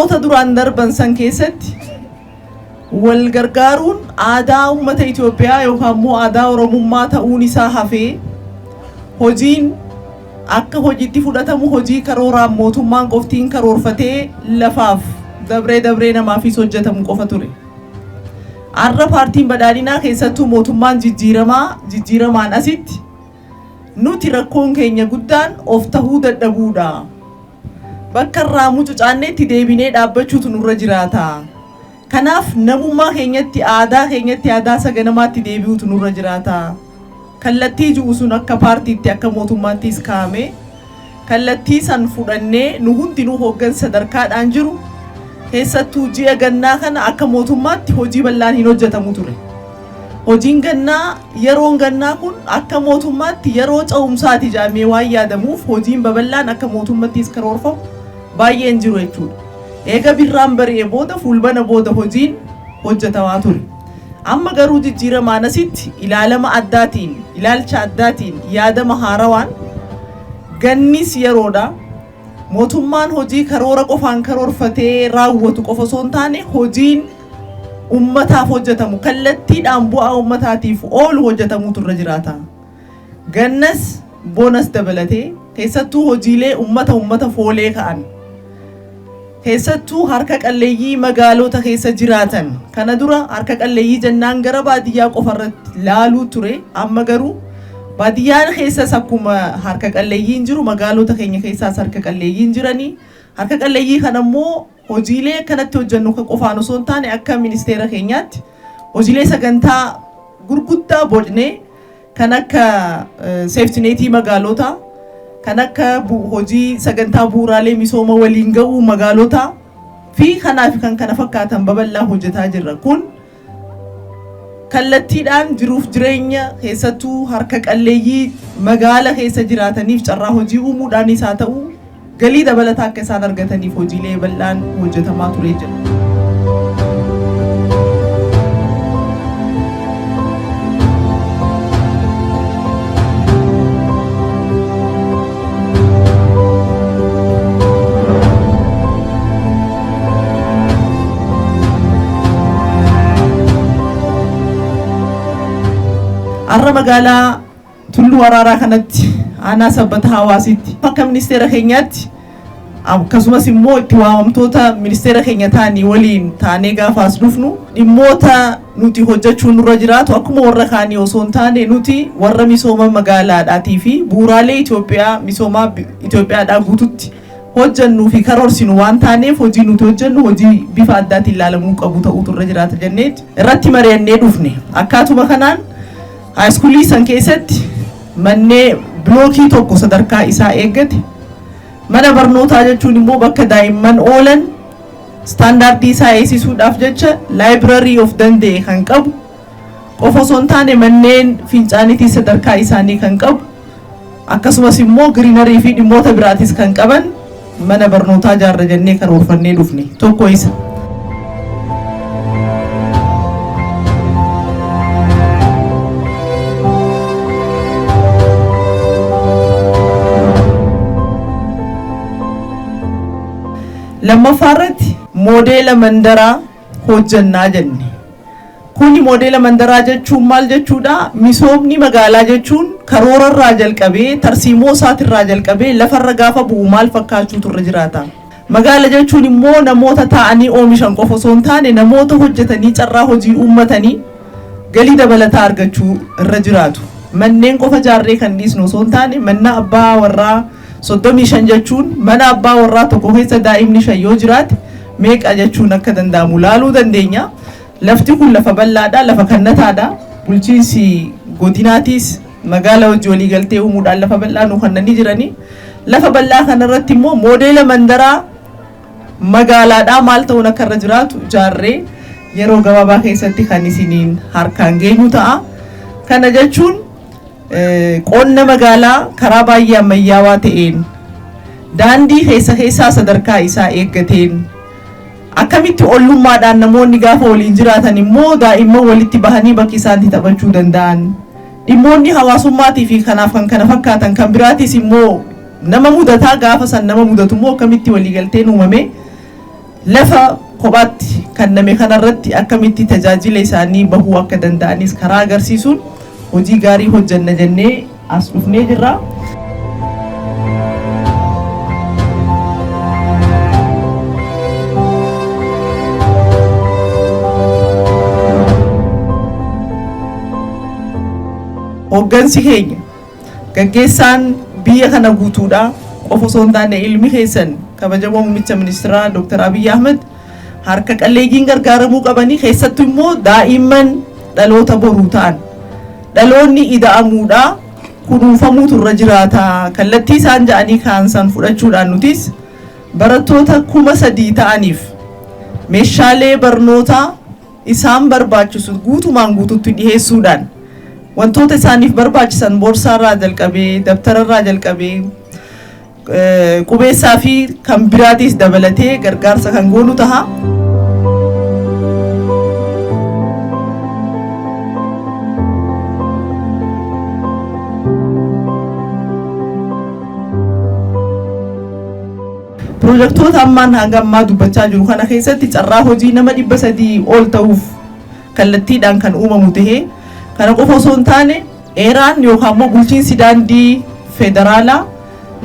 sirnoota duraan darban san keessatti wal gargaaruun aadaa uummata Itoophiyaa yookaan immoo aadaa Oromummaa ta'uun isaa hafee hojiin akka hojiitti fudhatamu hojii karooraan mootummaan qoftiin karoorfatee lafaaf dabree namaafis hojjetamu qofa ture. Arra paartiin badhaadhinaa keessattuu mootummaan jijjiiramaan asitti nuti rakkoon keenya guddaan of tahuu dadhabuudha. Bakka irraa mucucaanneetti deebinee dhaabbachuutu nurra jiraata. Kanaaf namummaa keenyatti aadaa saganamaatti deebi'uutu nurra jiraata. Kallattii jiru sun akka paartiitti akka mootummaattis kaa'ame kallattii san fudhannee nu hundinuu hooggansa sadarkaadhaan jiru keessattuu ji'a gannaa kana akka mootummaatti hojii bal'aan hin hojjetamu ture. Hojiin gannaa yeroon gannaa kun akka mootummaatti yeroo ca'umsaati jedhamee waan yaadamuuf hojiin babal'aan akka mootummaattis karoorfamu baay'een jiru jechuudha. Eega birraan bari'ee booda fuulbana booda hojiin hojjetamaa ture. Amma garuu jijjiiramaan asitti ilaalcha addaatiin yaadama haarawaan gannis yeroodha. Mootummaan hojii karoora qofaan karoorfatee raawwatu qofa osoo hin taane hojiin ummataaf hojjetamu kallattiidhaan bu'aa ummataatiif oolu hojjetamuutu irra jiraata. Gannas bonas dabalatee keessattuu hojiilee ummata foolee ka'an keessattuu harka qalleeyyii magaalota keessa jiraatan kana dura harka qalleeyyii jennaan gara baadiyyaa qofarratti laaluu ture. Amma garuu baadiyyaan keessas akkuma harka qalleeyyiin jiru magaalota keenya keessaas harka qalleeyyiin jiranii harka qalleeyyii kanammoo hojiilee kanatti hojjennu qofaan osoo hin taane akka ministeera keenyaatti hojiilee sagantaa gurguddaa bocnee kan akka seeftineetii magaalota kan akka hojii sagantaa bu'uuraalee misooma waliin ga'uu magaalota fi kanaaf kan kana fakkaatan babal'aa hojjetaa jirra. Kun kallattiidhaan jiruuf jireenya keessattuu harka qalleeyyii magaala keessa jiraataniif carraa hojii uumuudhaanis haa ta'u galii dabalataa akka isaan argataniif hojiilee bal'aan hojjetamaa ture jira. Arra magaalaa Tulluu Araaraa kanatti aanaa sabbata hawaasitti akka ministeera keenyaatti akkasumas immoo itti waamamtoota ministeera keenya ta'anii waliin taanee gaafaas dhufnu dhimmoota nuti hojjechuun nurra jiraatu akkuma warra kaanii osoo hin taane nuti warra misooma magaalaadhaatii fi bu'uuraalee Itoophiyaa misoomaa Itoophiyaadhaa guututti hojjennuu fi karoorsinu waan taaneef hojii nuti hojjennu hojii bifa addaatiin ilaalamuu qabu ta'utu irra jiraata jenneet irratti mari'annee dhufne. Akkaatuma kanaan haayiskuulii san keessatti mannee blookii tokko sadarkaa isaa eeggate mana barnootaa jechuun immoo bakka daa'imman oolan standaardii isaa eegsisuudhaaf jecha library of danda'e kan qabu qofa osoo hin taane manneen fincaanitii sadarkaa isaanii kan qabu akkasumas immoo greenery fi dhimmoota biraatis kan qaban mana barnootaa ijaarra jennee karoorfannee dhufne tokko isa. Lammaffaarratti moodela mandaraa hojjannaa jenne. Kuni moodela mandaraa jechuun maal jechuudha? Misoomni magaalaa jechuun karoora irraa jalqabee tarsiimoo isaatirraa jalqabee lafarra gaafa bu'u maal fakkaachuutu irra jiraata. Magaala jechuun immoo namoota taa'anii oomishan qofa osoo hin taane namoota hojjetanii carraa hojii uummatanii galii dabalataa argachuu irra jiraatu. Manneen qofa ijaarree kan dhiisnu osoo hin taane mana abbaa warraa 35 jechuun mana abbaa warraa tokko keessa daa'imni 5 yoo jiraate meeqa jechuun akka danda'amu laaluu dandeenya. Lafti kun lafa bal'aadha, lafa kannataadha. Bulchiinsi godinaatis magaala hojii walii galtee uumuudhaan lafa bal'aa nu kannanii jiranii. Lafa bal'aa kanarratti immoo moodela mandaraa magaalaadhaa maal ta'uun akka irra jiraatu ijaarree yeroo gabaabaa keessatti kan isiniin harkaan geenyu ta'a. Kana jechuun qonna magaalaa karaa baay'ee ammayyaawaa ta'een daandii keessaa sadarkaa isaa eeggateen akkamitti ollummaadhaan namoonni gaafa waliin jiraatan immoo daa'imman walitti bahanii bakki isaanitti taphachuu danda'an dhimmoonni hawaasummaatii fi kanaaf kan kana fakkaatan kan biraatis immoo nama mudataa gaafa san nama mudatu immoo akkamitti waliigalteen uumame lafa kophaatti kenname kanarratti akkamitti tajaajila isaanii bahuu akka danda'anis karaa agarsiisuun hojii gaarii hojjanna jennee as dhufnee jirra. Hoggansi keenya gaggeessaan biyya kana guutuudha qofa osoo hin taane ilmi keessan kabajamoo muummicha ministeeraa Dr. Abiy Ahmed harka qalleeyyiin gargaaramuu qabanii keessattuu immoo daa'imman dhaloota boruu ta'an dhaloonni ida'amuudha kunuunfamuutu irra jiraata kallattii isaan ja'anii kaansan fudhachuudhaan nutis barattoota 3,000 ta'aniif meeshaalee barnootaa isaan barbaachisu guutumaan guututti dhiheessuudhaan wantoota isaaniif barbaachisan boorsaarraa jalqabee dabtararraa jalqabee qubeessaa fi kan biraatis dabalatee gargaarsa kan goonu taha. Pirojektoota ammaan hanga ammaa dubbachaa jiru kana keessatti carraa hojii nama 300 ol ta'uuf kallattiidhaan kan uumamu tahee kana qofa osoo hin taane eeraan yookaan immoo bulchiinsi daandii federaalaa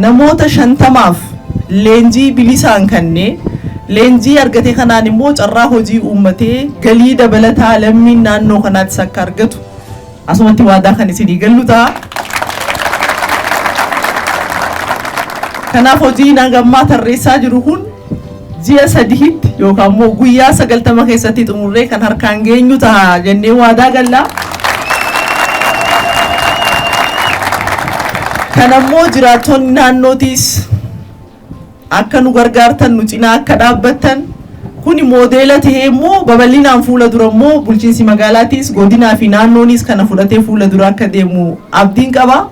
namoota 50f leenjii bilisaan kennee leenjii argate kanaan immoo carraa hojii uummatee galii dabalataa lammiin naannoo kanaatti akka argatu asumatti waadaa kan isinii gallu ta'a. Kanaaf hojii nagammaa tarreessaa jiru kun ji'a 3tti yookaan immoo guyyaa 90 keessatti xumurree kan harkaan geenyu ta'a jennee waadaa galla. Kanammoo jiraattonni naannootis akka nu gargaartan nu cinaa akka dhaabbattan kuni moodeela ta'ee immoo babal'inaan fuula dura immoo bulchiinsi magaalaatis godinaa fi naannoonis kana fudhatee fuula dura akka deemu abdiin qaba.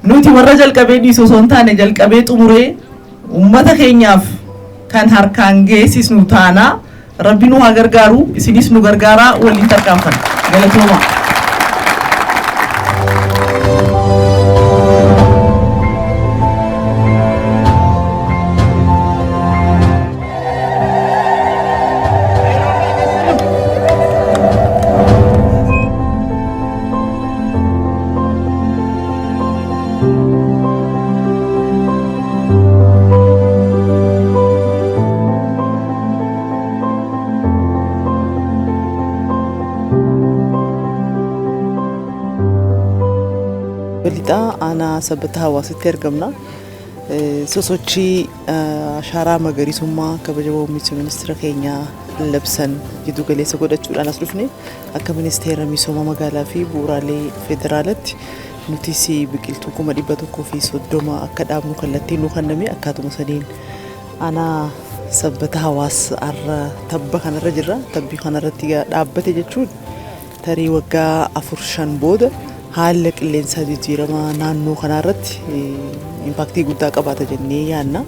Nuti warra jalqabee dhiisoo osoo hin taane jalqabee xumuree uummata keenyaaf kan harkaan geessisnu taana. Rabbi nu haa gargaaru isinis nu gargaaraa waliin tarkaanfanna. Galatooma. Balita ana sabata hawasitti argamna. Sosochii ashaaraa magariisummaa kabajamoo muummicha ministeera keenyaa labsan giddu galeessa godhachuudhaan as dhufne akka ministeera misooma magaalaa fi bu'uuraalee federaalaatti nutis biqiltuu 130 akka dhaabnu kallattiin nu kenname akkaatuma saniin ana sabata hawaas arra tabba kanarra jirra tabbii kanarratti dhaabbate jechuun tarii waggaa 4-5 booda haala qilleensaa jijjiirama naannoo kanarratti impaktii guddaa qabaata jennee yaadna.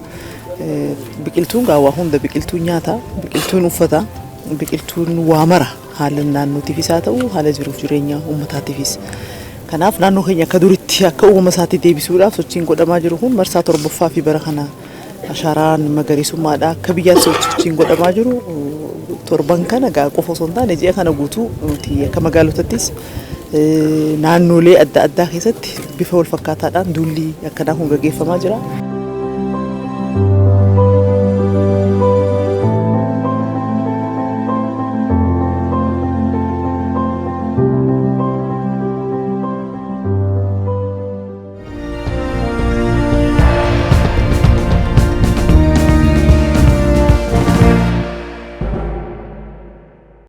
Biqiltuun gaawwaa hunda biqiltuun nyaata, biqiltuun uffata, biqiltuun waa mara haala naannootiifis haa ta'u haala jiruuf jireenya uummataatiifis. Kanaaf naannoo keenya akka duritti akka uumama isaatti deebisuudhaaf sochiin godhamaa jiru kun marsaa 7ffaa fi bara kana ashaaraan magariisummaadha akka biyyaatti sochiin godhamaa jiru torban kana gaa qofa osoo hin taane ji'a kana guutuu nuti akka magaalotattis naannolee adda addaa keessatti bifa wal fakkaataadhaan duulli akkanaa kun gaggeeffamaa jira.